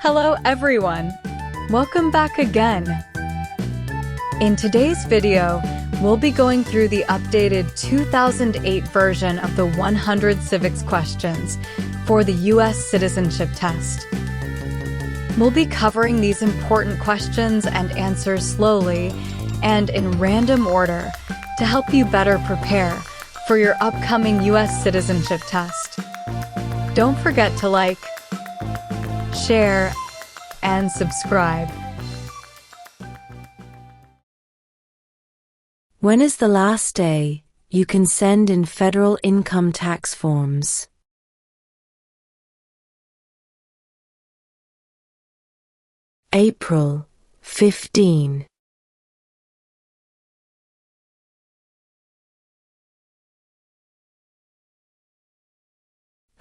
Hello everyone! Welcome back again! In today's video, we'll be going through the updated 2008 version of the 100 civics questions for the U.S. Citizenship Test. We'll be covering these important questions and answers slowly and in random order to help you better prepare for your upcoming U.S. Citizenship Test. Don't forget to like, share, and subscribe. When is the last day you can send in federal income tax forms? April 15.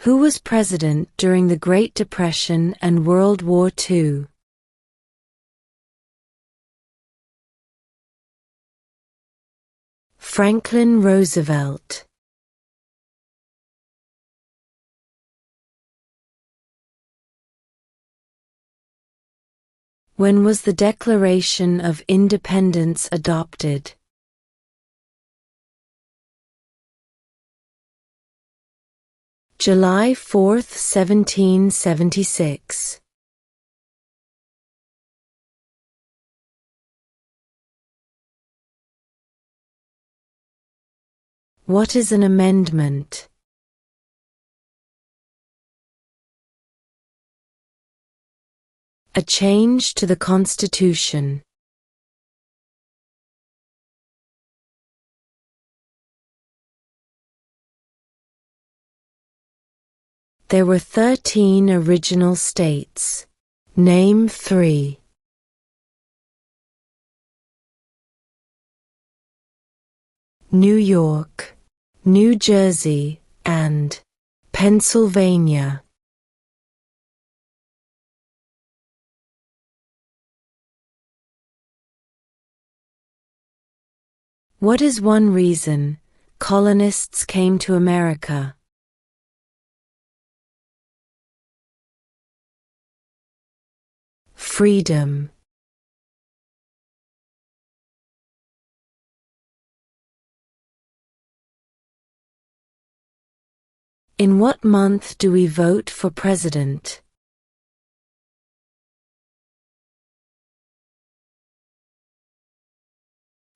Who was president during the Great Depression and World War II? Franklin Roosevelt. When was the Declaration of Independence adopted? July 4, 1776. What is an amendment? A change to the Constitution. There were 13 original states. Name 3. New York, New Jersey, and Pennsylvania. What is one reason colonists came to America? Freedom. In what month do we vote for president?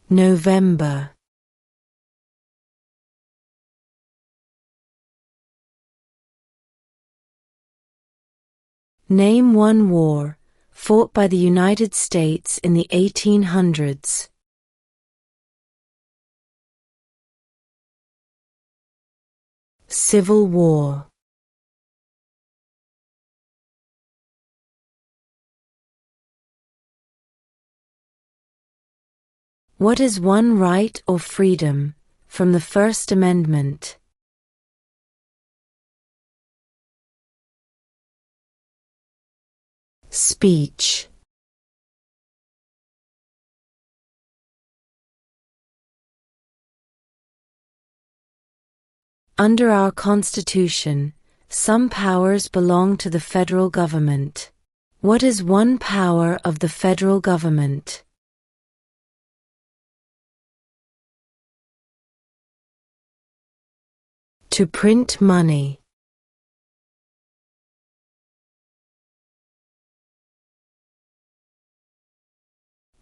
November. Name one war fought by the United States in the 1800s. Civil War. What is one right or freedom from the First Amendment? Speech. Under our Constitution, some powers belong to the federal government. What is one power of the federal government? To print money.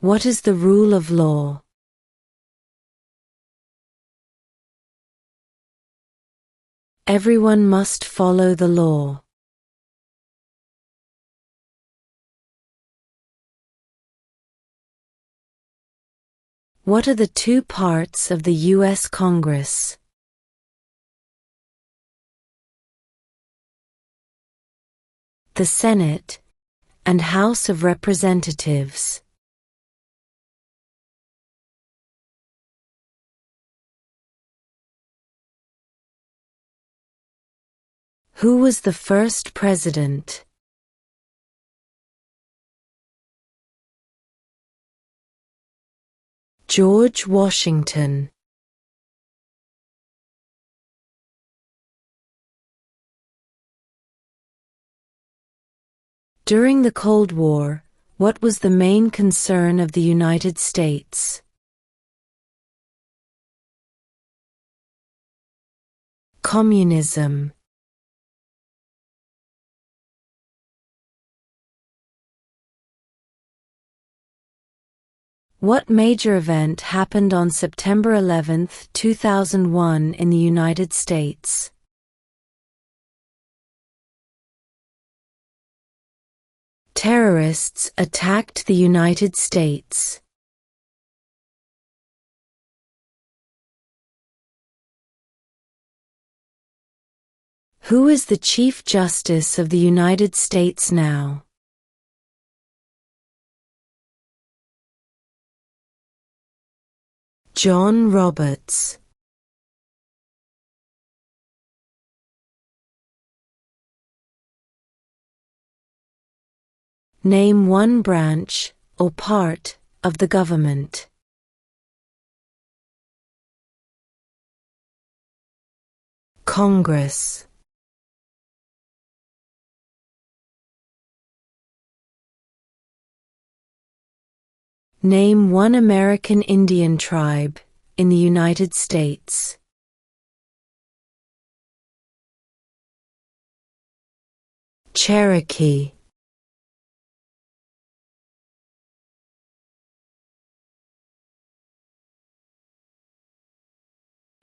What is the rule of law? Everyone must follow the law. What are the two parts of the U.S. Congress? The Senate and House of Representatives. Who was the first president? George Washington. During the Cold War, what was the main concern of the United States? Communism. What major event happened on September 11, 2001 in the United States? Terrorists attacked the United States. Who is the Chief Justice of the United States now? John Roberts. Name one branch, or part, of the government. Congress. Name one American Indian tribe in the United States. Cherokee.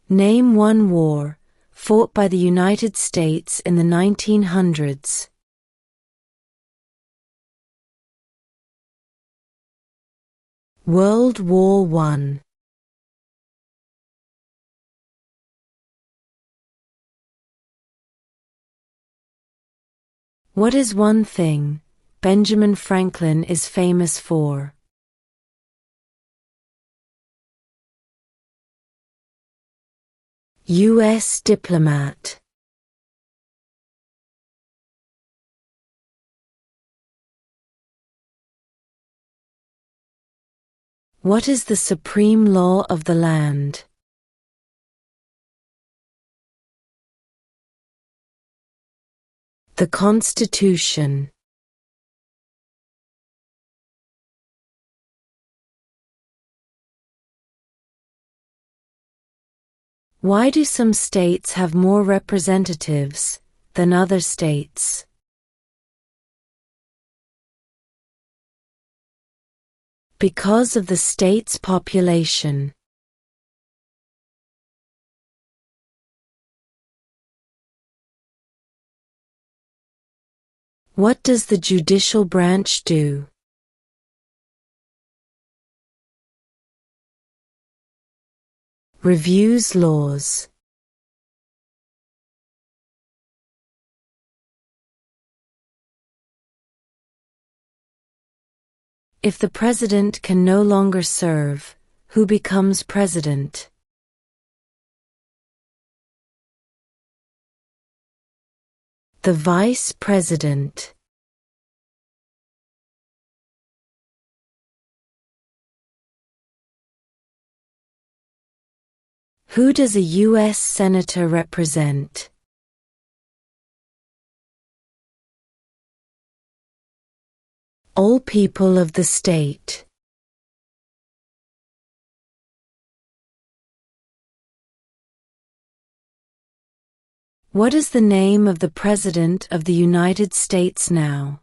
Name one war fought by the United States in the 1900s. World War I. What is one thing Benjamin Franklin is famous for? U.S. diplomat. What is the supreme law of the land? The Constitution. Why do some states have more representatives than other states? Because of the state's population. What does the judicial branch do? Reviews laws. If the president can no longer serve, who becomes president? The vice president. Who does a U.S. Senator represent? All people of the state. What is the name of the President of the United States now?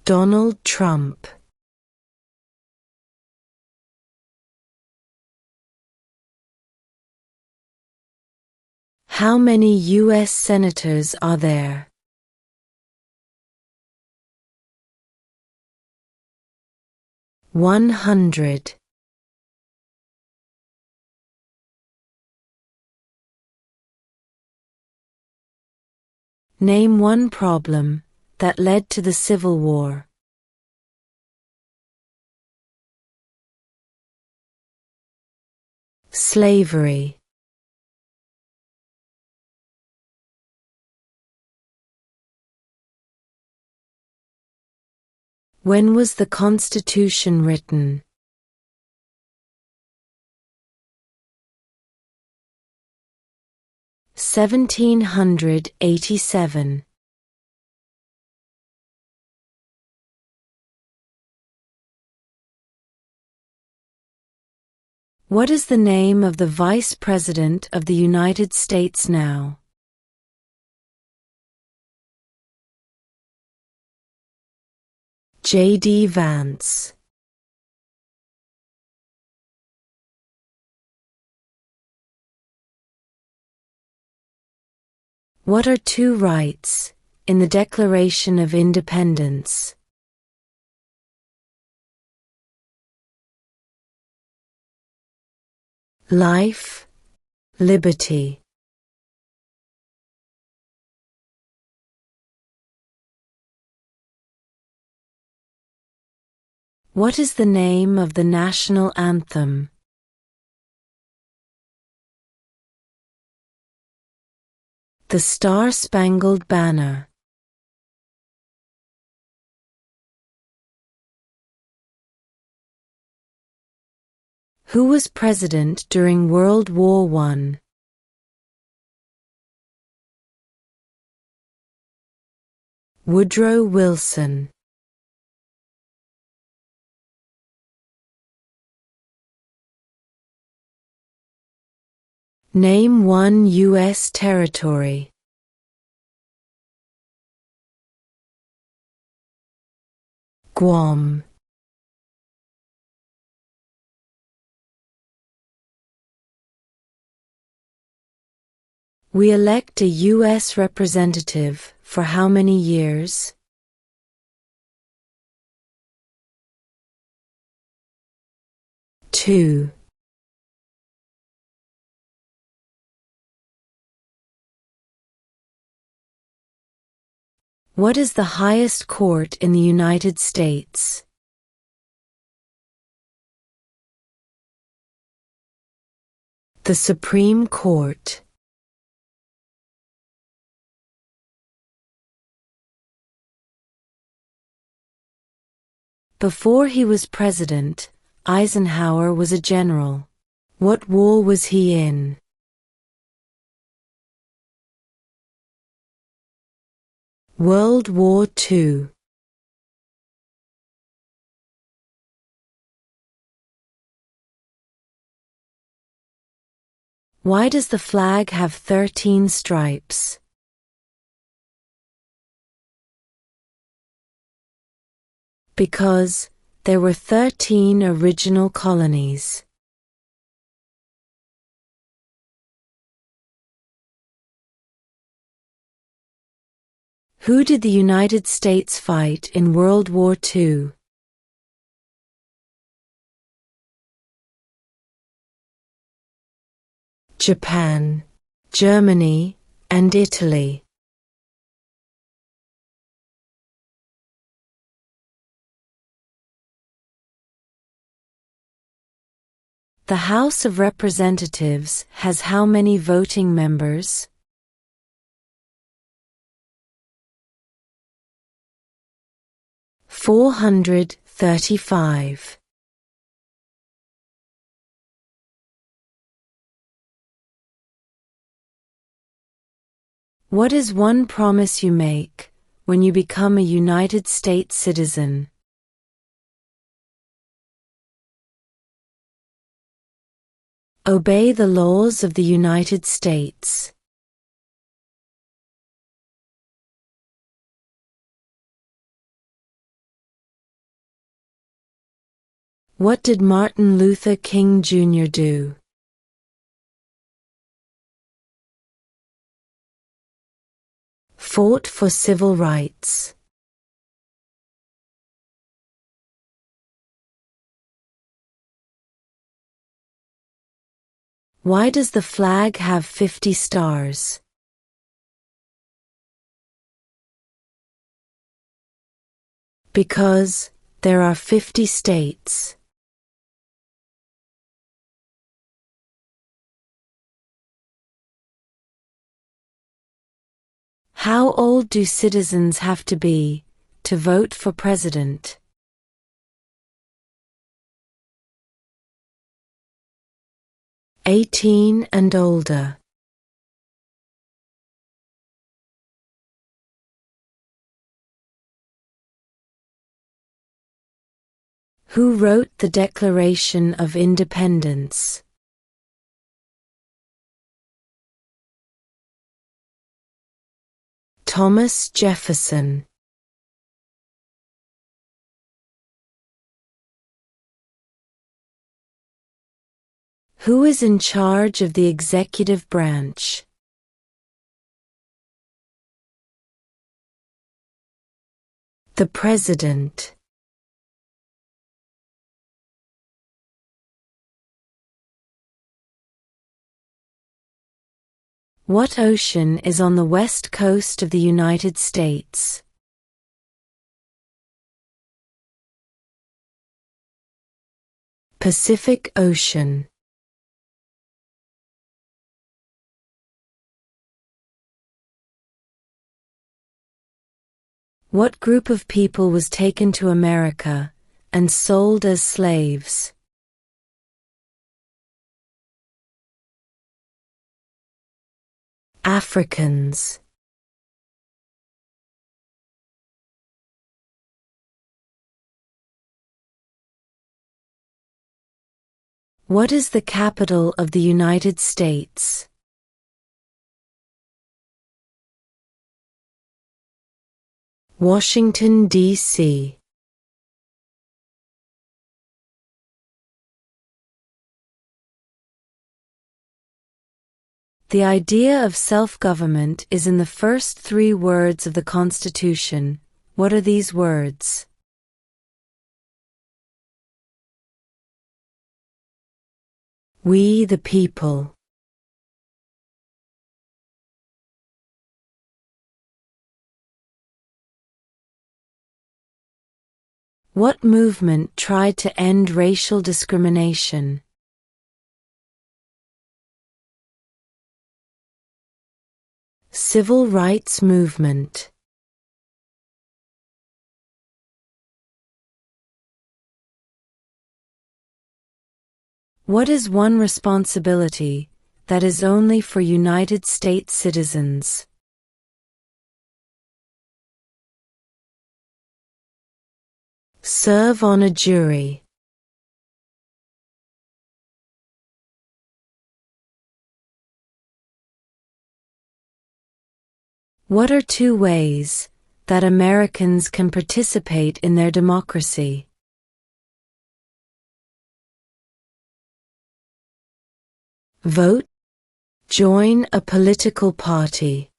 Donald Trump. How many U.S. senators are there? 100. Name one problem that led to the Civil War. Slavery. When was the Constitution written? 1787. What is the name of the Vice President of the United States now? J.D. Vance. What are two rights in the Declaration of Independence? Life, liberty. What is the name of the national anthem? The Star-Spangled Banner. Who was president during World War I? Woodrow Wilson. Name one U.S. territory. Guam. We elect a U.S. representative for how many years? 2. What is the highest court in the United States? The Supreme Court. Before he was president, Eisenhower was a general. What war was he in? World War II. Why does the flag have 13 stripes? Because there were 13 original colonies. Who did the United States fight in World War II? Japan, Germany, and Italy. The House of Representatives has how many voting members? 435. What is one promise you make when you become a United States citizen? Obey the laws of the United States. What did Martin Luther King Jr. do? Fought for civil rights. Why does the flag have 50 stars? Because there are 50 states. How old do citizens have to be to vote for president? 18 and older. Who wrote the Declaration of Independence? Thomas Jefferson. Who is in charge of the executive branch? The President. What ocean is on the west coast of the United States? Pacific Ocean. What group of people was taken to America and sold as slaves? Africans. What is the capital of the United States? Washington, D.C. The idea of self-government is in the first 3 words of the Constitution. What are these words? We the people. What movement tried to end racial discrimination? Civil rights movement. What is one responsibility that is only for United States citizens? Serve on a jury. What are 2 ways that Americans can participate in their democracy? Vote. Join a political party.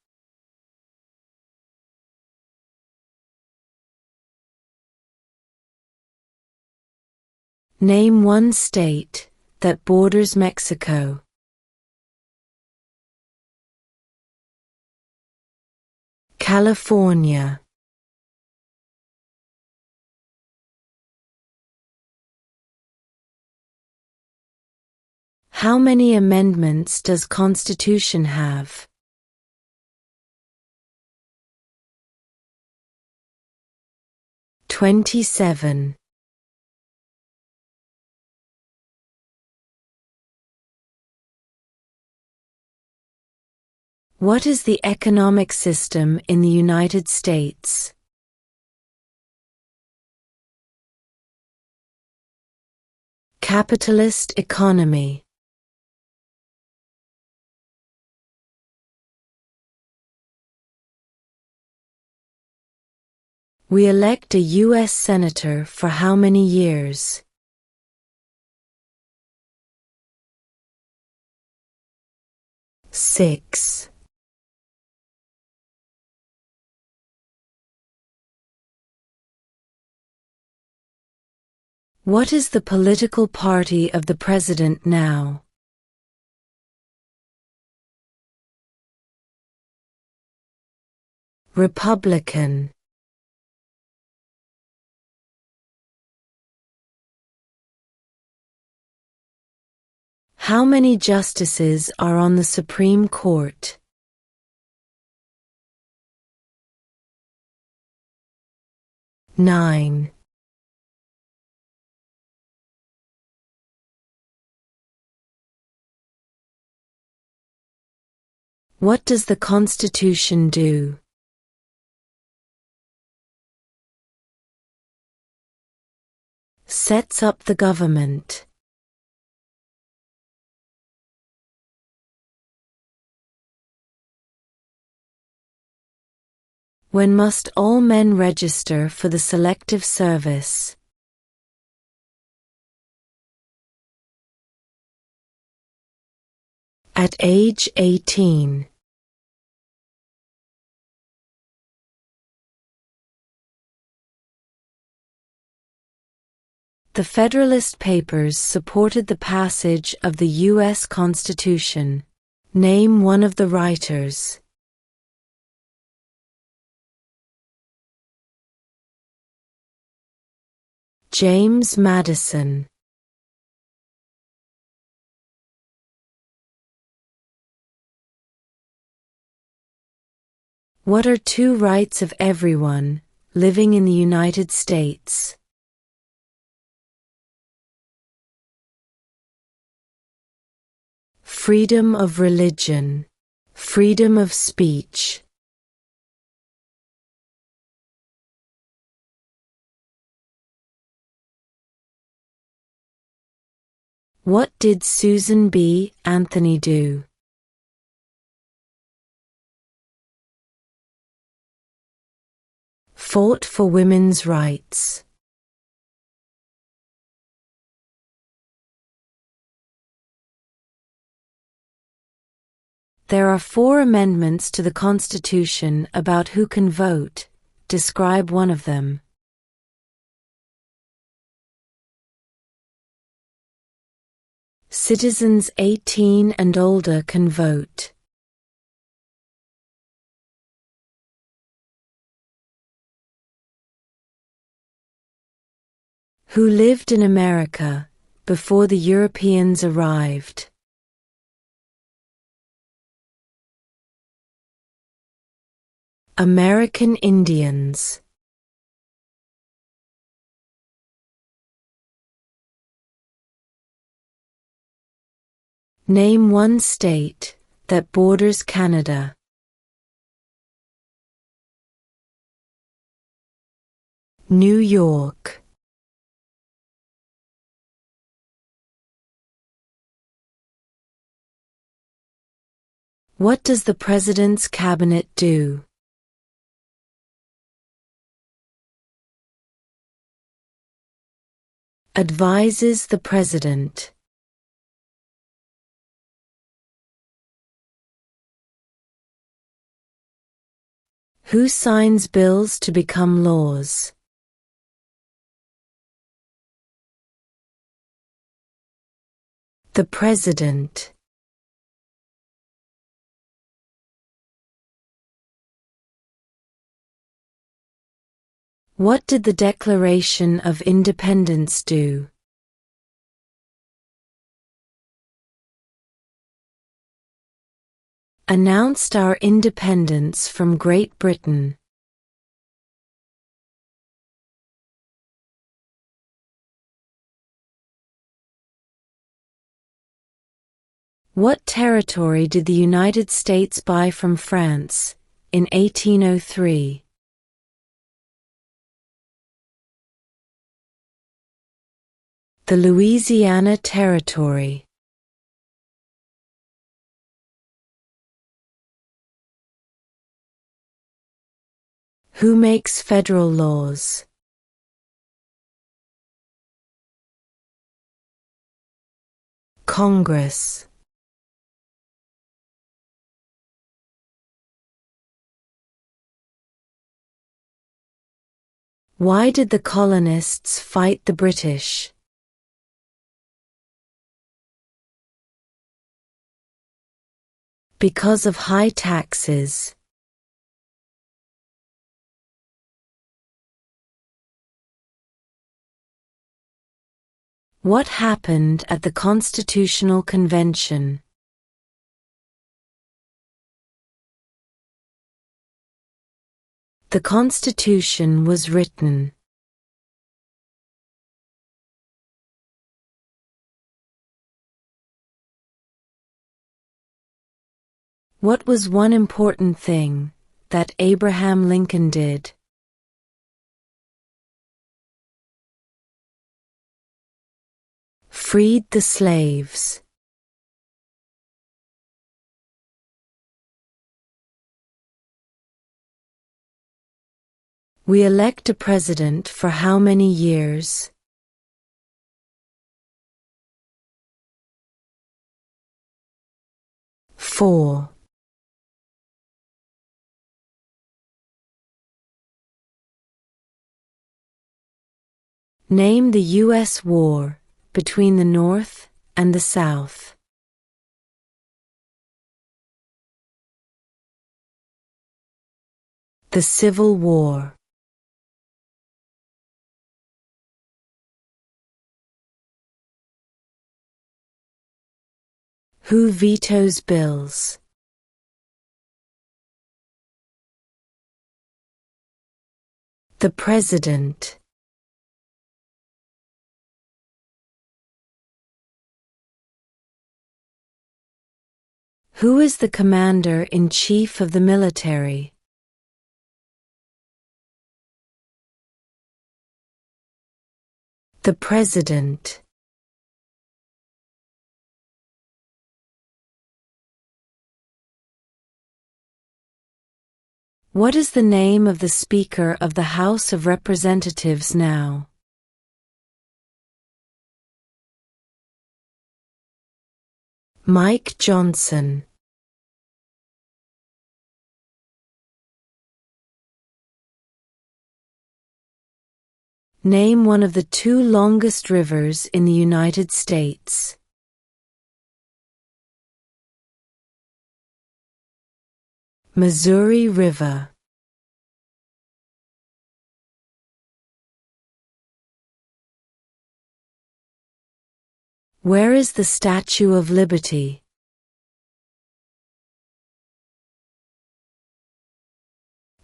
Name one state that borders Mexico. California. How many amendments does Constitution have? "27". What is the economic system in the United States? Capitalist economy. We elect a U.S. Senator for how many years? 6. What is the political party of the president now? Republican. How many justices are on the Supreme Court? 9. What does the Constitution do? Sets up the government. When must all men register for the Selective Service? At age 18. The Federalist Papers supported the passage of the U.S. Constitution. Name one of the writers. James Madison. What are two rights of everyone living in the United States? Freedom of religion, freedom of speech. What did Susan B. Anthony do? Fought for women's rights. There are 4 amendments to the Constitution about who can vote. Describe one of them. Citizens 18 and older can vote. Who lived in America before the Europeans arrived? American Indians. Name one state that borders Canada. New York. What does the President's Cabinet do? Advises the President. Who signs bills to become laws? The President. What did the Declaration of Independence do? Announced our independence from Great Britain. What territory did the United States buy from France in 1803? The Louisiana Territory. Who makes federal laws? Congress. Why did the colonists fight the British? Because of high taxes. What happened at the Constitutional Convention? The Constitution was written. What was one important thing that Abraham Lincoln did? freed the slaves. We elect a president for how many years? Four. Name the U.S. war between the North and the South. The Civil War. Who vetoes bills? The President. Who is the Commander-in-Chief of the military? The President. What is the name of the Speaker of the House of Representatives now? Mike Johnson. Name one of the two longest rivers in the United States. Missouri River. Where is the Statue of Liberty?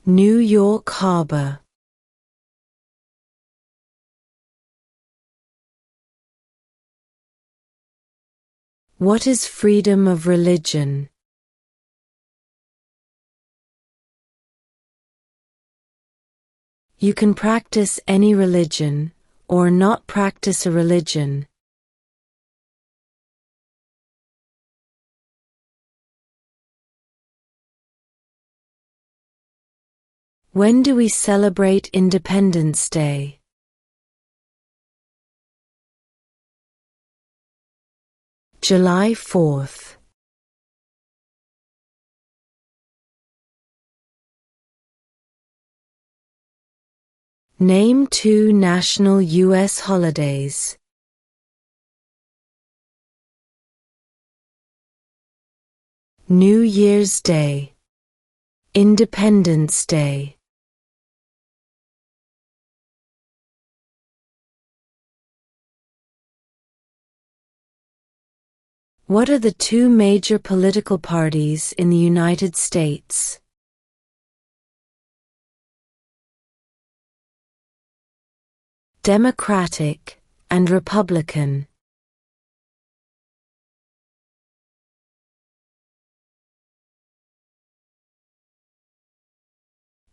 New York Harbor. What is freedom of religion? You can practice any religion, or not practice a religion. When do we celebrate Independence Day? July 4th. Name two national U.S. holidays. New Year's Day. Independence Day. What are the two major political parties in the United States? Democratic and Republican.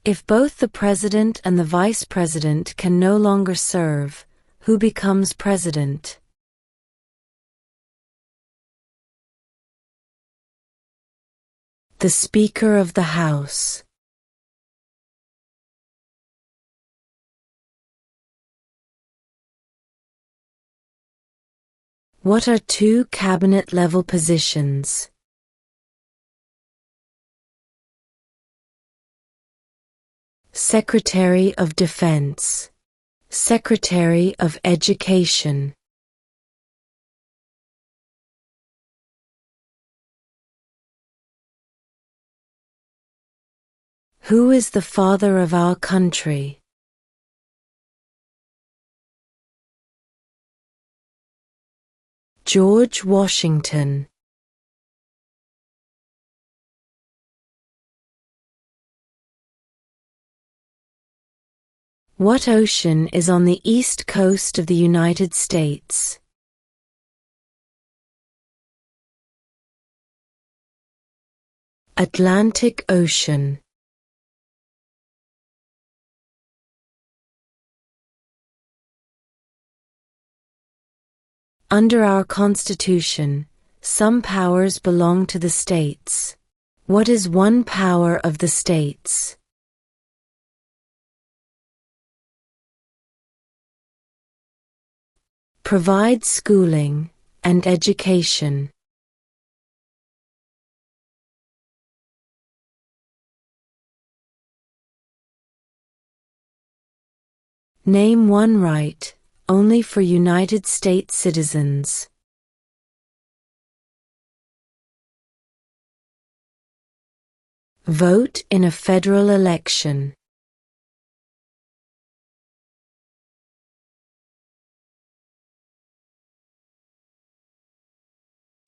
If both the president and the vice president can no longer serve, who becomes president? The Speaker of the House. What are two cabinet-level positions? Secretary of Defense. Secretary of Education. Who is the father of our country? George Washington. What ocean is on the east coast of the United States? Atlantic Ocean. Under our Constitution, some powers belong to the states. What is one power of the states? Provide schooling and education. Name one right only for United States citizens. Vote in a federal election.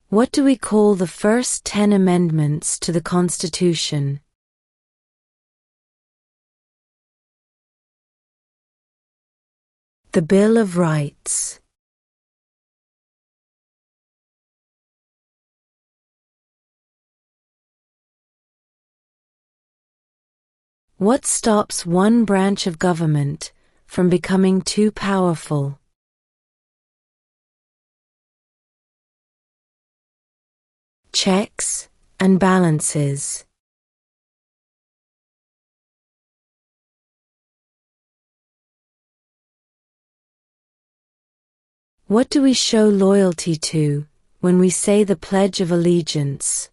What do we call the first 10 amendments to the Constitution? The Bill of Rights. What stops one branch of government from becoming too powerful? Checks and balances. What do we show loyalty to when we say the Pledge of Allegiance?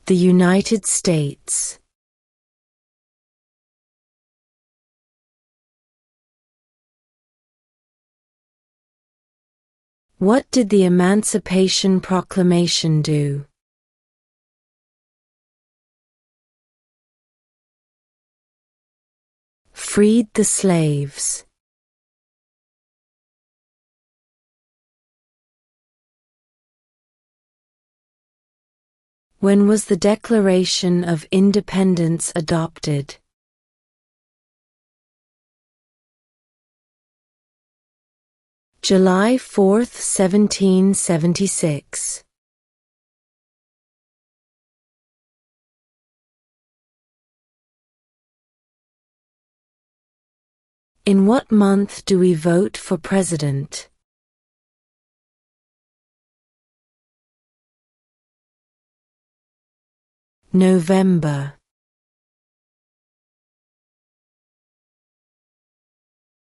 The United States. What did the Emancipation Proclamation do? Freed the slaves. When was the Declaration of Independence adopted? July 4th, 1776. In what month do we vote for president? November.